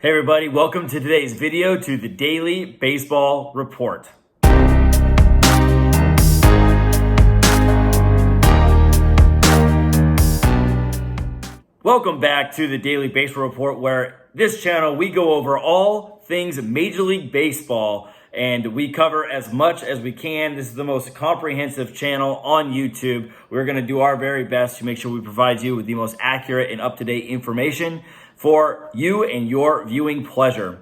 Hey everybody, welcome to today's video to the Daily Baseball Report. Welcome back to the Daily Baseball Report, where this channel we go over all things Major League Baseball and we cover as much as we can. This is the most comprehensive channel on YouTube. We're going to do our very best to make sure we provide you with the most accurate and up-to-date information for you and your viewing pleasure.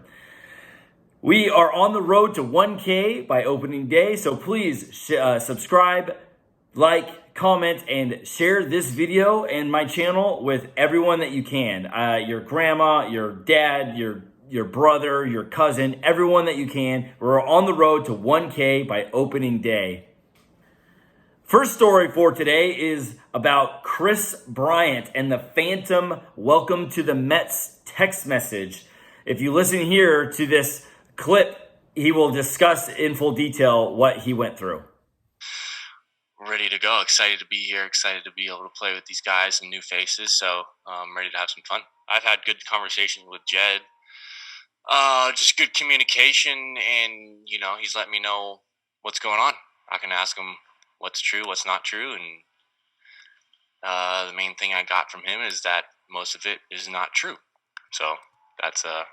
We are on the road to 1K by opening day, so please subscribe, like, comment, and share this video and my channel with everyone that you can. Your grandma, your dad, your brother, your cousin, everyone that you can. We're on the road to 1K by opening day. First story for today is about Kris Bryant and the phantom welcome to the METS text message. If you listen here to this clip, he will discuss in full detail what he went through. Ready to go. Excited to be here. Excited to be able to play with these guys and new faces. So I'm ready to have some fun. I've had good conversations with Jed. Just good communication, and he's let me know what's going on. I can ask him what's true, what's not true, and the main thing I got from him is that most of it is not true. So that's I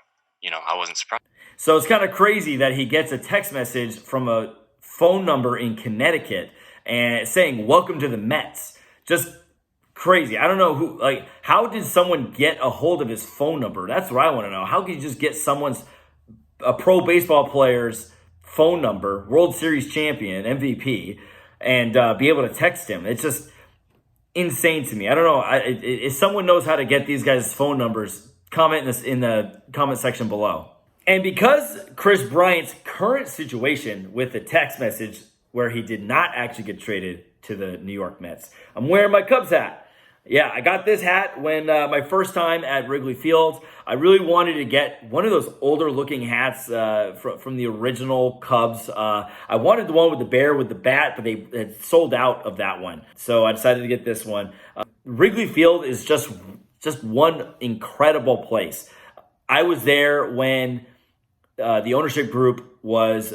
wasn't surprised. So it's kind of crazy that he gets a text message from a phone number in Connecticut and saying welcome to the Mets. Just crazy. I don't know how did someone get a hold of his phone number? That's what I want to know. How can you just get a pro baseball player's phone number, World Series champion, MVP, and be able to text him? It's just insane to me. I don't know. If someone knows how to get these guys' phone numbers, comment in the comment section below. And because Kris Bryant's current situation with the text message where he did not actually get traded to the New York Mets, I'm wearing my Cubs hat. Yeah, I got this hat when my first time at Wrigley Field. I really wanted to get one of those older looking hats from the original Cubs. I wanted the one with the bear with the bat, but they had sold out of that one. So I decided to get this one. Wrigley Field is just one incredible place. I was there when the ownership group was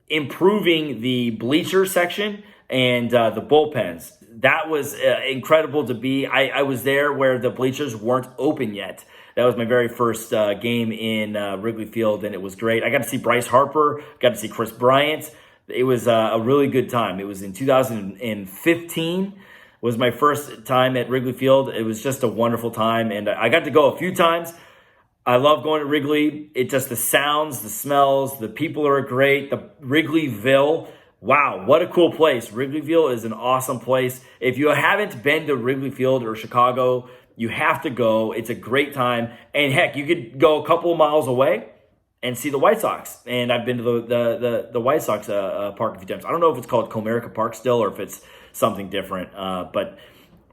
improving the bleacher section and the bullpens. That was incredible to be. I was there where the bleachers weren't open yet. That was my very first game in Wrigley Field, and it was great. I got to see Bryce Harper, got to see Kris Bryant. It was a really good time. It was in 2015 was my first time at Wrigley Field. It was just a wonderful time, and I got to go a few times. I love going to Wrigley. It just, the sounds, the smells, the people are great. The Wrigleyville, wow, what a cool place. Wrigleyville is an awesome place. If you haven't been to Wrigley Field or Chicago, you have to go. It's a great time. And heck, you could go a couple of miles away and see the White Sox. And I've been to the White Sox park a few times. I don't know if it's called Comerica Park still or if it's something different. But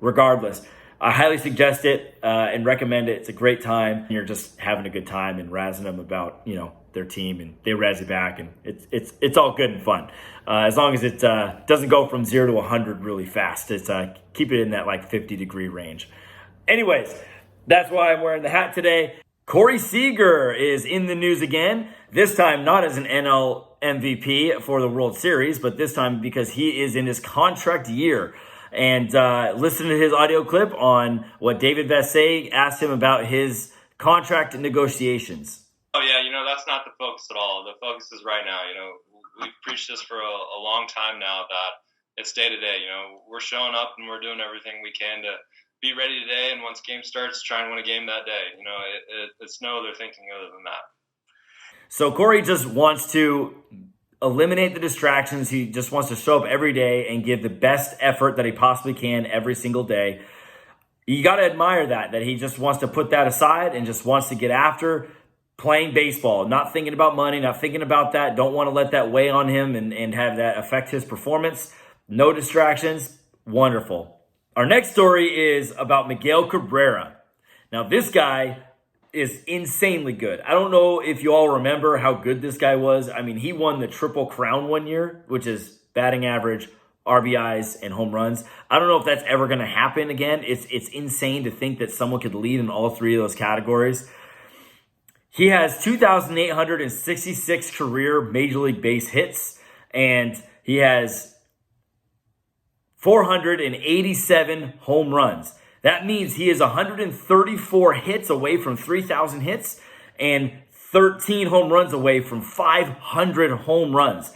regardless, I highly suggest it and recommend it. It's a great time. You're just having a good time and razzing them about, their team, and they razz you back, and it's all good and fun. As long as it doesn't go from 0 to 100 really fast. It's keep it in that 50-degree range. Anyways, that's why I'm wearing the hat today. Corey Seager is in the news again. This time not as an NL MVP for the World Series, but this time because he is in his contract year. And listen to his audio clip on what David Vassegh asked him about his contract negotiations. Oh, yeah, that's not the focus at all. The focus is right now. We've preached this for a long time now that it's day to day. We're showing up and we're doing everything we can to be ready today. And once game starts, try and win a game that day. It's no other thinking other than that. So Corey just wants to eliminate the distractions. He just wants to show up every day and give the best effort that he possibly can every single day. You got to admire that he just wants to put that aside and just wants to get after playing baseball, not thinking about money, not thinking about that. Don't want to let that weigh on him and have that affect his performance. No distractions. Wonderful. Our next story is about Miguel Cabrera. Now, this guy is insanely good. I don't know if you all remember how good this guy was. I mean, he won the Triple Crown one year, which is batting average, RBIs, and home runs. I don't know if that's ever going to happen again. It's insane to think that someone could lead in all three of those categories. He has 2,866 career Major League base hits, and he has 487 home runs. That means he is 134 hits away from 3,000 hits and 13 home runs away from 500 home runs.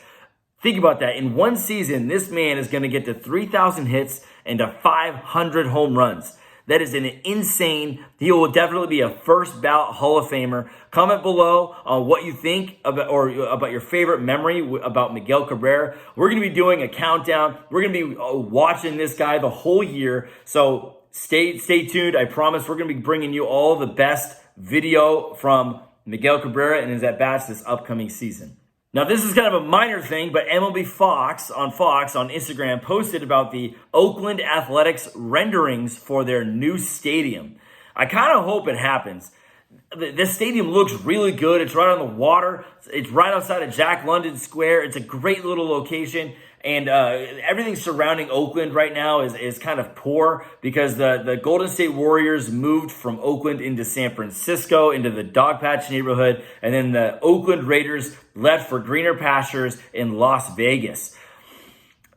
Think about that. In one season, this man is going to get to 3,000 hits and to 500 home runs. That is an insane. He will definitely be a first ballot Hall of Famer. Comment below on what you think about your favorite memory about Miguel Cabrera. We're going to be doing a countdown. We're going to be watching this guy the whole year. So stay tuned. I promise we're going to be bringing you all the best video from Miguel Cabrera and his at-bats this upcoming season. Now, this is kind of a minor thing, but MLB Fox on Instagram posted about the Oakland Athletics renderings for their new stadium. I kind of hope it happens. This stadium looks really good. It's right on the water. It's right outside of Jack London Square. It's a great little location. And everything surrounding Oakland right now is kind of poor because the Golden State Warriors moved from Oakland into San Francisco, into the Dogpatch neighborhood, and then the Oakland Raiders left for greener pastures in Las Vegas.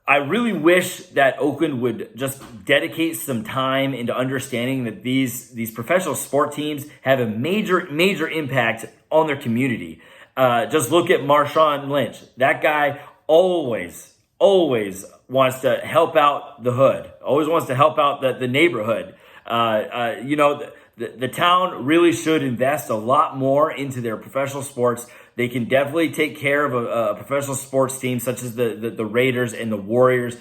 I really wish that Oakland would just dedicate some time into understanding that these professional sport teams have a major impact on their community. Just look at Marshawn Lynch. That guy always wants to help out the hood, always wants to help out the neighborhood. The town really should invest a lot more into their professional sports. They can definitely take care of a professional sports team such as the Raiders and the Warriors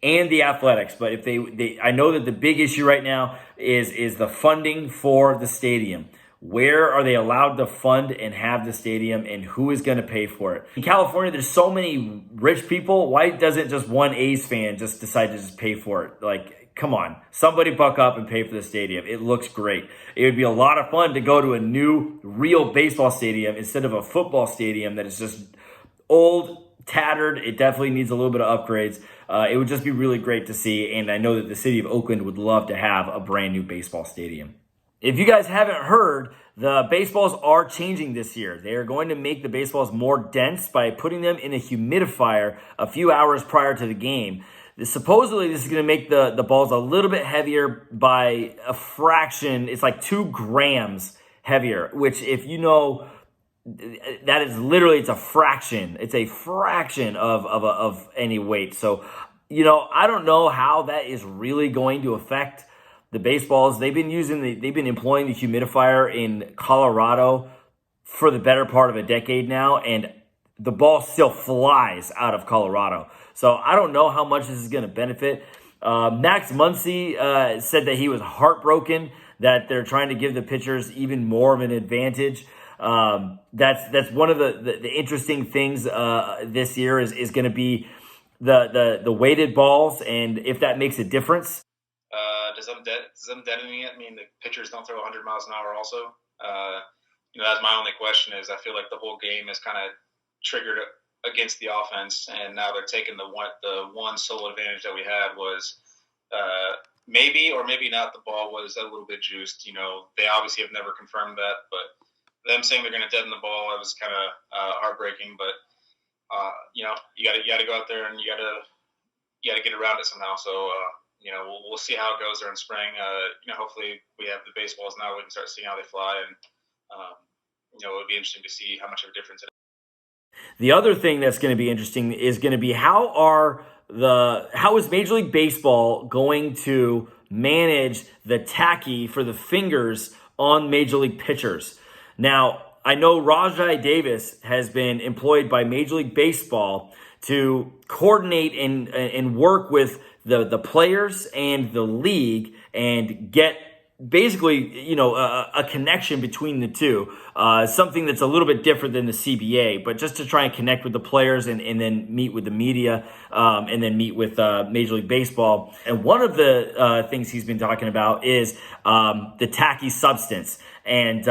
and the Athletics. But if I know that the big issue right now is the funding for the stadium. Where are they allowed to fund and have the stadium, and who is going to pay for it? In California, there's so many rich people. Why doesn't just one A's fan just decide to just pay for it? Like, come on, somebody buck up and pay for the stadium. It looks great. It would be a lot of fun to go to a new, real baseball stadium instead of a football stadium that is just old, tattered. It definitely needs a little bit of upgrades. It would just be really great to see, and I know that the city of Oakland would love to have a brand new baseball stadium. If you guys haven't heard, the baseballs are changing this year. They are going to make the baseballs more dense by putting them in a humidifier a few hours prior to the game. Supposedly, this is going to make the balls a little bit heavier by a fraction. It's like 2 grams heavier, which if you know, that is literally, it's a fraction. It's a fraction of any weight. So, I don't know how that is really going to affect the baseballs. They've been employing the humidifier in Colorado for the better part of a decade now, and the ball still flies out of Colorado. So I don't know how much this is going to benefit. Max Muncy said that he was heartbroken that they're trying to give the pitchers even more of an advantage. That's one of the interesting things this year is going to be the weighted balls, and if that makes a difference. Does them deadening it mean the pitchers don't throw 100 miles an hour also? That's my only question. Is I feel like the whole game is kind of triggered against the offense, and now they're taking the one sole advantage that we had was maybe or maybe not the ball was a little bit juiced. They obviously have never confirmed that, but them saying they're going to deaden the ball, it was kind of heartbreaking. But you got to go out there and you got to get around it somehow. So. We'll see how it goes during spring. Hopefully we have the baseballs now. We can start seeing how they fly, and it'll be interesting to see how much of a difference it is. The other thing that's going to be interesting is going to be how is Major League Baseball going to manage the tacky for the fingers on Major League pitchers? Now, I know Rajai Davis has been employed by Major League Baseball to coordinate and work with the players and the league and get basically, a connection between the two, something that's a little bit different than the CBA, but just to try and connect with the players and then meet with the media and then meet with Major League Baseball. And one of the things he's been talking about is the tacky substance. And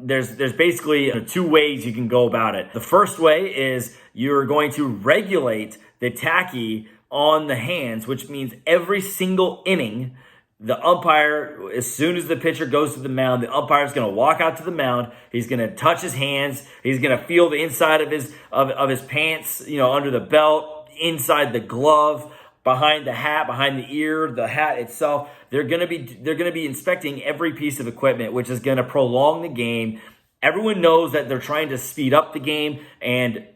there's basically 2 ways you can go about it. The first way is you're going to regulate the tacky on the hands, which means every single inning the umpire, as soon as the pitcher goes to the mound, the umpire is going to walk out to the mound. He's going to touch his hands. He's going to feel the inside of his pants, under the belt, inside the glove, behind the hat, behind the ear, the hat itself. They're going to be inspecting every piece of equipment, which is going to prolong the game. Everyone knows that they're trying to speed up the game, and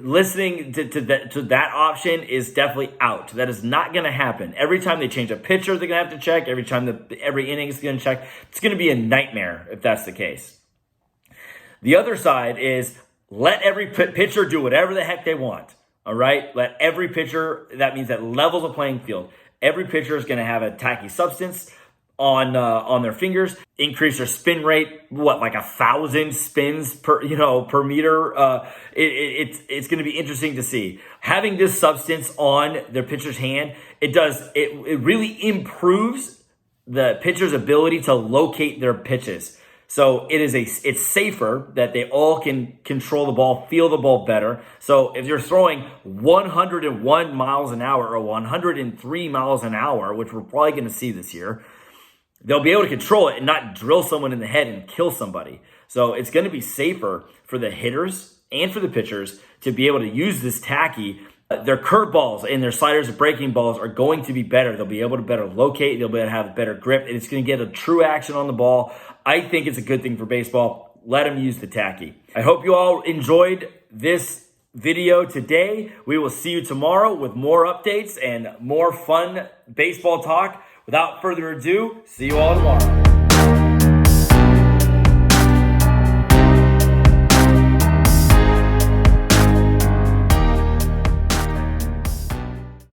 listening to that option is definitely out. That is not going to happen. Every time they change a pitcher, they're going to have to check. Every inning is going to check. It's going to be a nightmare if that's the case. The other side is let every pitcher do whatever the heck they want. All right? Let every pitcher, that means that levels the playing field. Every pitcher is going to have a tacky substance on their fingers, increase their spin rate, like 1,000 spins per meter. It's going to be interesting to see. Having this substance on their pitcher's hand, it really improves the pitcher's ability to locate their pitches. So it's safer that they all can control the ball, feel the ball better. So if you're throwing 101 miles an hour or 103 miles an hour, which we're probably going to see this year, they'll be able to control it and not drill someone in the head and kill somebody. So it's going to be safer for the hitters and for the pitchers to be able to use this tacky. Their curveballs and their sliders and breaking balls are going to be better. They'll be able to better locate. They'll be able to have a better grip, and it's going to get a true action on the ball. I think it's a good thing for baseball. Let them use the tacky. I hope you all enjoyed this video today. We will see you tomorrow with more updates and more fun baseball talk. Without further ado, see you all tomorrow.